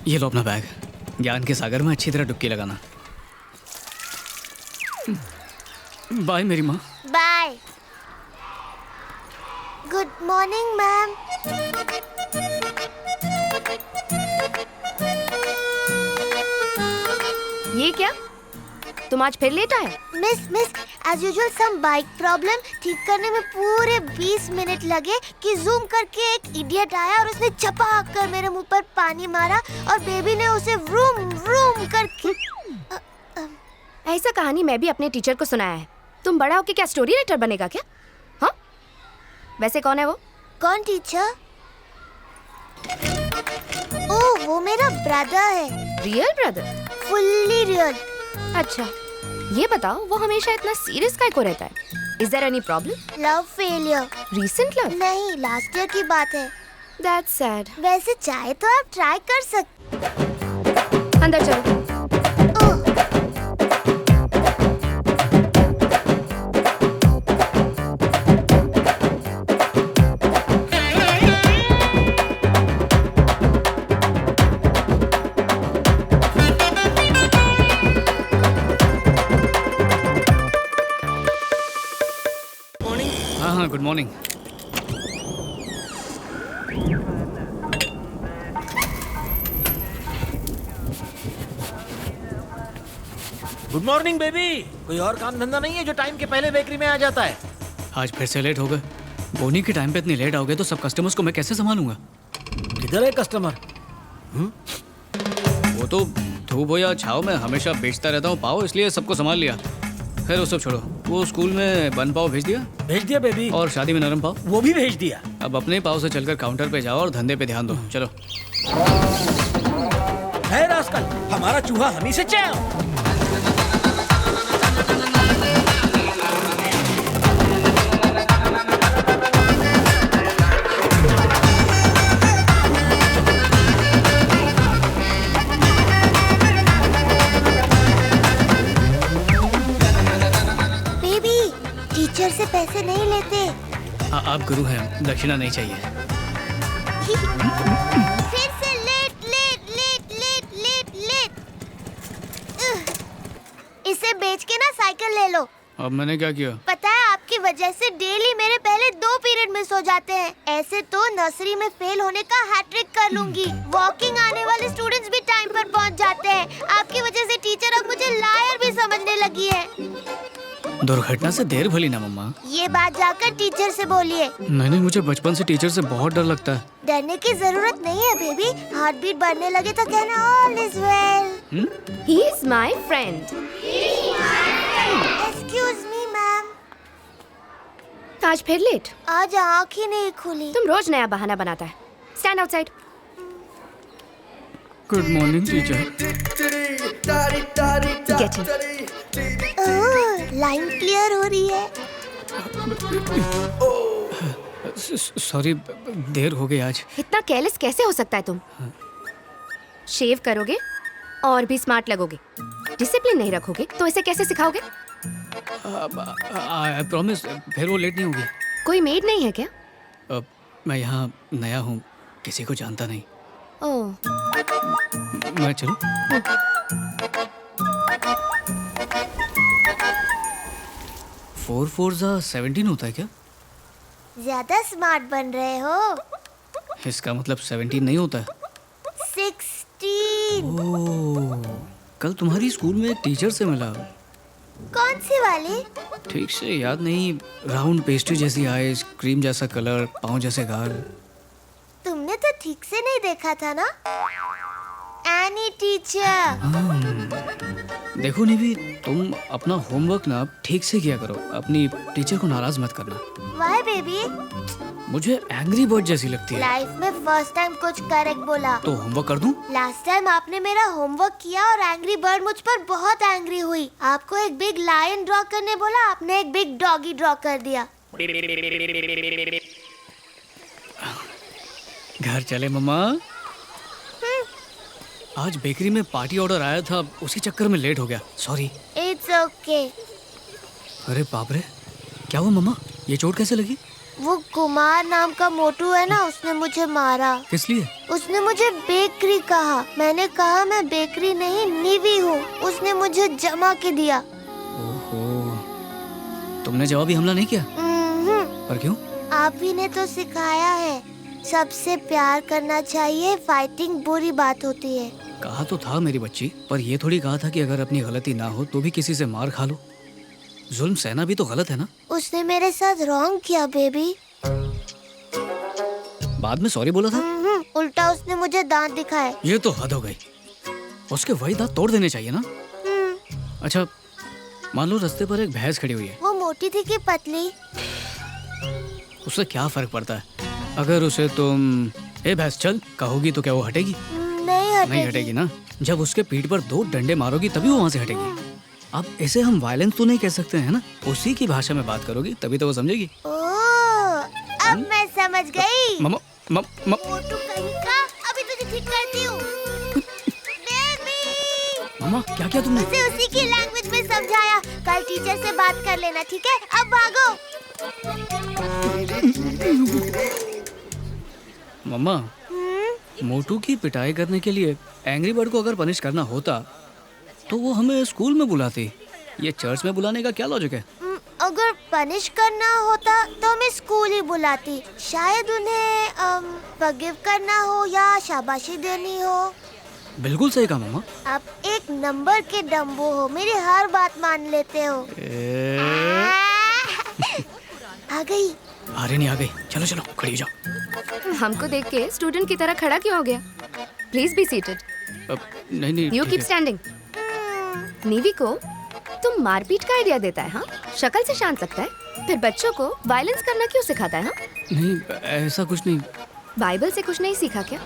ये लो अपना बैग। ज्ञान के सागर में अच्छी तरह डुबकी लगाना। बाय मेरी माँ। बाय। Good morning ma'am. ये क्या? तुम आज फिर लेट आए? मिस एज यूजुअल सम बाइक प्रॉब्लम। ठीक करने में पूरे 20 मिनट लगे कि जूम करके एक इडियट आया और उसने चपाक कर मेरे मुंह पर पानी मारा और बेबी ने उसे व्रूम व्रूम करके। ऐसा कहानी मैं भी अपने टीचर को सुनाया है। तुम बड़ा होके क्या स्टोरी राइटर बनेगा क्या? हाँ? वैसे कौन है वो? कौन टीचर? ओह, वो मेरा ब्रदर है। Real brother? Fully real. अच्छा, ये बताओ वो हमेशा इतना सीरियस काहे को रहता है? Is there any problem? Love failure. Recent love? नहीं, लास्ट ईयर की बात है। That's sad. वैसे चाहे तो आप ट्राई कर सकते। अंदर चलो। हाँ, good morning. Good morning baby. कोई और काम धंधा नहीं है जो टाइम के पहले बेकरी में आ जाता है? आज फिर से लेट हो गए। बोनी के टाइम पे इतनी लेट आओगे तो सब कस्टमर्स को मैं कैसे संभालूंगा? किधर है कस्टमर? वो तो धूप हो या छाव में हमेशा बेचता रहता हूँ पाव, इसलिए सबको संभाल लिया। खैर वो सब छोड़ो। वो स्कूल में बन पाव भेज दिया? भेज दिया बेबी। और शादी में नरम पाव? वो भी भेज दिया। अब अपने पाव से चलकर काउंटर पे जाओ और धंधे पे ध्यान दो। चलो। है रास्कल, हमारा चूहा हम ही से चाहे। टीचर से पैसे नहीं लेते। आप गुरु हैं, दक्षिणा नहीं चाहिए। फिर से late late late late late late. इसे बेच के ना साइकिल ले लो। अब मैंने क्या किया? पता है, आपकी वजह से डेली मेरे पहले 2 पीरियड मिस हो जाते हैं। ऐसे तो नर्सरी में फेल होने का हैट्रिक कर लूंगी। वॉकिंग आने वाले स्टूडेंट्स भी टाइम पर पहुंच जाते हैं। आपकी वजह से टीचर अब मुझे लायर भी समझने लगी है। दुर्घटना से देर भली ना मम्मा। ये बात जाकर टीचर से बोलिए। नहीं, मुझे बचपन से टीचर से बहुत डर लगता है। डरने की जरूरत नहीं है बेबी। हार्ट बीट बढ़ने लगे तो कहना all is well. He is my friend. Excuse me ma'am. आज फिर लेट? आज आँख ही नहीं खुली। तुम रोज नया बहाना बनाता है। Stand outside. Good morning teacher. Get in. Line clear हो रही है। सॉरी, देर हो गई आज। इतना केयरलेस कैसे हो सकता है तुम? शेव करोगे और भी स्मार्ट लगोगे। डिसिप्लिन नहीं रखोगे तो इसे कैसे सिखाओगे? आई प्रॉमिस फिर वो लेट नहीं होगी। कोई मेड नहीं है क्या? मैं यहाँ नया हूँ, किसी को जानता नहीं। ओह, मैं चलूं? 4 4 17 होता है क्या? ज्यादा स्मार्ट बन रहे हो। इसका मतलब 17 नहीं होता है। 16। ओह, कल तुम्हारी स्कूल में एक टीचर से मिला। कौन सी वाली? ठीक से याद नहीं। राउंड पेस्ट्री जैसी आईज, क्रीम जैसा कलर, पाँव जैसे गाल। तुमने तो ठीक से नहीं देखा था ना? Any teacher. देखो निवी, तुम अपना होमवर्क ना ठीक से किया करो। अपनी टीचर को नाराज मत करना। Why baby? मुझे एंग्री बर्ड जैसी लगती है। लाइफ में फर्स्ट टाइम कुछ करेक्ट बोला। तो होमवर्क कर दूं? लास्ट टाइम आपने मेरा होमवर्क किया और एंग्री बर्ड मुझ पर बहुत एंग्री हुई। आपको एक बिग लायन ड्रॉ करने बोला, आपने एक बिग डॉगी ड्रॉ कर दिया। घर चले मम्मा। आज बेकरी में पार्टी ऑर्डर आया था, उसी चक्कर में लेट हो गया। सॉरी। It's okay. अरे बाप रे, क्या हुआ मम्मा? ये चोट कैसे लगी? वो कुमार नाम का मोटू है ना, उसने मुझे मारा। किस लिए? उसने मुझे बेकरी कहा। मैंने कहा मैं बेकरी नहीं नीवी हूँ। उसने मुझे जमा के दिया। ओहो, तुमने जवाबी हमला नहीं किया? पर क्यों? आप ही ने तो सिखाया है, सबसे प्यार करना चाहिए, फाइटिंग बुरी बात होती है। कहा तो था मेरी बच्ची, पर ये थोड़ी कहा था कि अगर अपनी गलती ना हो तो भी किसी से मार खा लो। जुल्म सहना भी तो गलत है ना? उसने मेरे साथ रॉन्ग किया बेबी। बाद में सॉरी बोला था? उल्टा उसने मुझे दांत दिखाए। ये तो हद हो गई। उसके वही दांत तोड़ देने चाहिए ना। अच्छा, मान लो रास्ते पर एक भैंस खड़ी हुई है। वो मोटी थी कि पतली? उससे क्या फर्क पड़ता है? अगर उसे तुम ए भैंस चल कहोगी तो क्या वो हटेगी? नहीं हटेगी ना। जब उसके पीठ पर 2 डंडे मारोगी तभी वो वहाँ से हटेगी। अब ऐसे हम वायलेंस तो नहीं कह सकते हैं ना, उसी की भाषा में बात करोगी तभी तो वो समझेगी। अब मैं समझ गई। मोटू कहीं का, अभी तुझे ठीक करती हूँ। मम्मा क्या किया तुमने? उसे उसी की लैंग्वेज में समझाया। कल टीचर से बात कर लेना, ठीक है? अब भागो। मम्मा, मोटू की पिटाई करने के लिए एंग्री बर्ड को अगर पनिश करना होता तो वो हमें स्कूल में बुलाती। ये चर्च में बुलाने का क्या लॉजिक है? अगर पनिश करना होता तो हमें स्कूल ही बुलाती। शायद उन्हें फॉरगिव करना हो या शाबाशी देनी हो। बिल्कुल सही कहा मम्मा। आप एक नंबर के डम्बो हो, मेरी हर बात मान लेते हो। आ गई। अरे नहीं आ गई। चलो चलो खड़ी हो जाओ। हमको देख के स्टूडेंट की तरह खड़ा क्यों हो गया? Please be seated. नहीं यू कीप स्टैंडिंग। नीवी को तुम मारपीट का आइडिया देता है? हाँ, शक्ल से शांत लगता है, फिर बच्चों को वायलेंस करना क्यों सिखाता है? हाँ, नहीं ऐसा कुछ नहीं। बाइबल से कुछ नहीं सीखा क्या?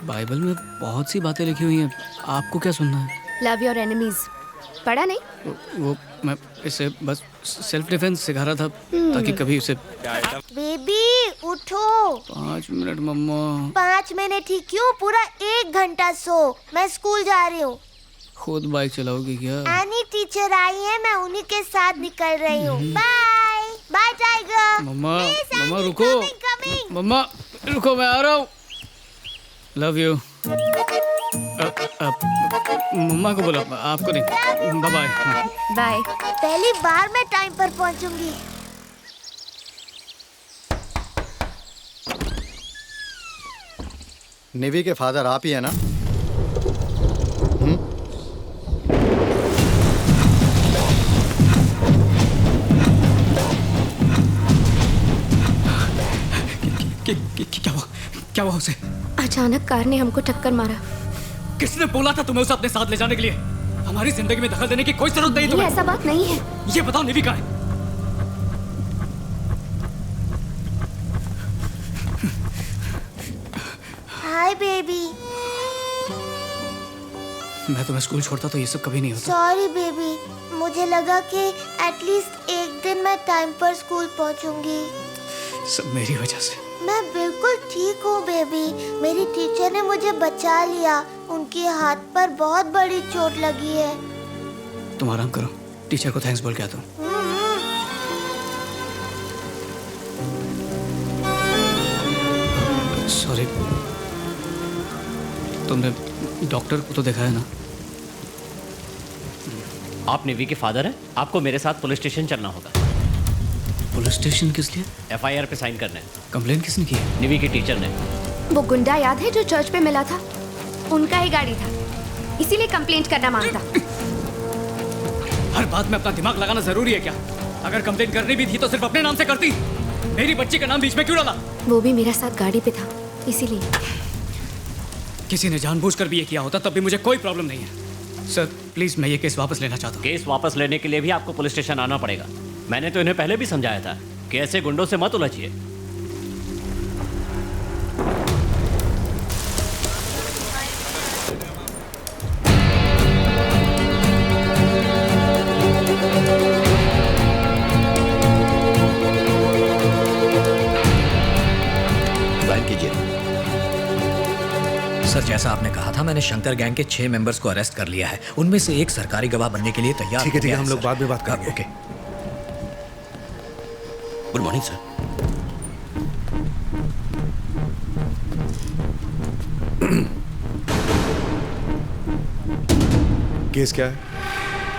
बाइबल में बहुत सी बातें लिखी हुई हैं, आपको क्या सुनना है? लव योर एनिमीज पढ़ा नहीं? वो मैं इसे बस सेल्फ डिफेंस सिखा रहा था ताकि कभी उसे। बेबी उठो। 5 मिनट मम्मा। 5 मिनट ही क्यों, पूरा 1 घंटा सो। मैं स्कूल जा रही हूँ। खुद बाइक चलाओगी क्या? एनी टीचर आई है, मैं उन्हीं के साथ निकल रही हूँ। Bye by Tiger. मम्मा रुको। मम्मा रुको, मैं आ रहा हूँ। Love you. मम्मा को बोलो, आपको नहीं। Bye bye. बाय। पहली बार मैं टाइम पर पहुँचूंगी। नेवी के फादर आप ही है ना? क्या हुआ उसे? अचानक कार ने हमको टक्कर मारा। किसने बोला था तुम्हें उसे अपने साथ ले जाने के लिए? हमारी जिंदगी में दखल देने की कोई जरूरत नहीं तुम्हें। ऐसा बात नहीं है। ये बताओ नेवी कहाँ है? Hi baby. मैं तुम्हें स्कूल छोड़ता तो ये सब कभी नहीं होता। सॉरी बेबी, मुझे लगा कि एटलीस्ट एक दिन मैं टाइम पर स्कूल पहुंचूंगी। सब मेरी वजह से। मैं बिल्कुल ठीक हूँ बेबी। मेरी टीचर ने मुझे बचा लिया। उनके हाथ पर बहुत बड़ी चोट लगी है। तुम आराम करो, टीचर को थैंक्स बोल के आता हूँ। सॉरी। तुमने डॉक्टर को तो देखा है ना? आप नेवी के फादर हैं, आपको मेरे साथ पुलिस स्टेशन चलना होगा। पुलिस स्टेशन किस लिए? FIR पे साइन करने। कंप्लेन किसने की है? नेवी की टीचर ने। वो गुंडा याद है जो चर्च पे मिला था? उनका ही गाड़ी था, इसीलिए कंप्लेंट करना मांगता। हर बात में अपना दिमाग लगाना जरूरी है क्या? अगर कंप्लेन करनी भी थी तो सिर्फ अपने नाम से करती। मेरी बच्ची का नाम बीच में क्यों डाला? वो भी मेरा साथ गाड़ी पे था, इसीलिए। किसी ने जानबूझकर भी ये किया होता तब भी मुझे कोई प्रॉब्लम नहीं है। सर प्लीज, मैं ये केस वापस लेना चाहता हूँ। केस वापस लेने के लिए भी आपको पुलिस स्टेशन आना पड़ेगा। मैंने तो इन्हें पहले भी समझाया था कि ऐसे गुंडों से मत उलझिए। सर, जैसा आपने कहा था, मैंने शंकर गैंग के 6 मेंबर्स को अरेस्ट कर लिया है। उनमें से एक सरकारी गवाह बनने के लिए तैयार। ठीक है, हम लोग बाद में बात करेंगे। Okay. Good morning sir. Case क्या है?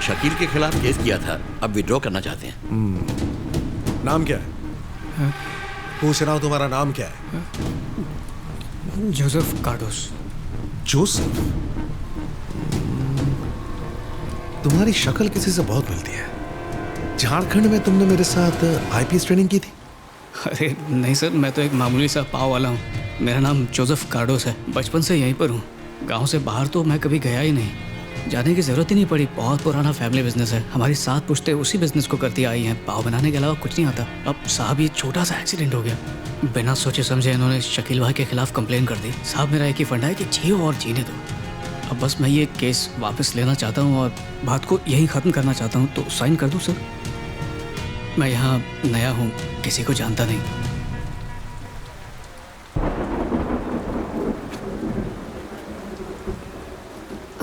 शकील के खिलाफ केस किया था, अब विड्रॉ करना चाहते हैं। नाम क्या है? पूछ रहा हूं तुम्हारा नाम क्या है? जोसेफ कार्डोस। जोसेफ? तुम्हारी शक्ल किसी से बहुत मिलती है। झारखंड में तुमने मेरे साथ आईपीएस ट्रेनिंग की थी? अरे नहीं सर, मैं तो एक मामूली सा पाव वाला हूँ। मेरा नाम जोसेफ कार्डोस है, बचपन से यहीं पर हूँ। गांव से बाहर तो मैं कभी गया ही नहीं, जाने की जरूरत ही नहीं पड़ी। बहुत पुराना फैमिली बिजनेस है, हमारी 7 पुश्तें उसी बिजनेस को करती आई हैं। पाव बनाने के अलावा कुछ नहीं आता। अब साहब ये छोटा सा एक्सीडेंट हो गया, बिना सोचे समझे इन्होंने शकील भाई के खिलाफ कंप्लेन कर दी। साहब मेरा एक ही फंडा है कि जियो और जीने दो। अब बस मैं ये केस वापस लेना चाहता हूँ और बात को यहीं ख़त्म करना चाहता हूँ, तो साइन कर दूँ सर? मैं यहाँ नया हूँ, किसी को जानता नहीं।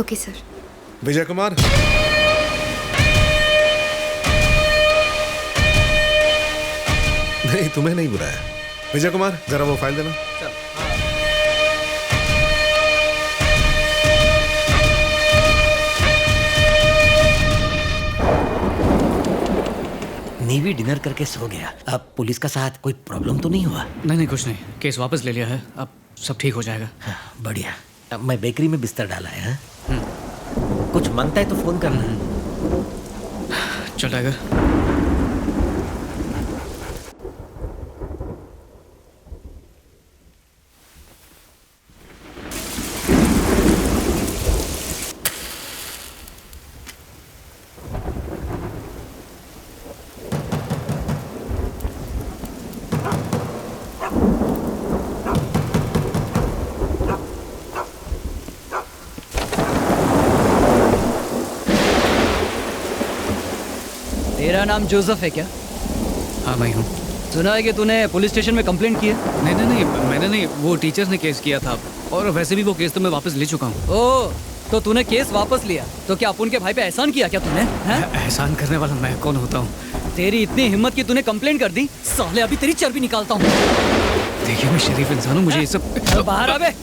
Okay sir. विजय कुमार, नहीं तुम्हें नहीं बुलाया। विजय कुमार जरा वो फाइल देना। नीवी डिनर करके सो गया। अब पुलिस का साथ कोई प्रॉब्लम तो नहीं हुआ? नहीं कुछ नहीं, केस वापस ले लिया है, अब सब ठीक हो जाएगा। हाँ, बढ़िया। अब मैं बेकरी में बिस्तर डाला है। कुछ मांगता है तो फोन करना। चल टाइगर। तेरा नाम जोसेफ है क्या? हाँ मैं हूँ। सुना है कि तूने पुलिस स्टेशन में कंप्लेंट की है? नहीं मैंने नहीं, वो टीचर्स ने केस किया था, और वैसे भी वो केस तो मैं वापस ले चुका हूँ। ओह, तो तूने केस वापस लिया, तो क्या अपुन के भाई पे एहसान किया क्या तूने? एहसान करने वाला मैं कौन होता हूँ? तेरी इतनी हिम्मत की तूने कंप्लेंट कर दी, साले अभी तेरी चर्बी निकालता हूँ। देखिए मैं शरीफ इंसान हूँ, मुझे ये सब बाहर आ बे।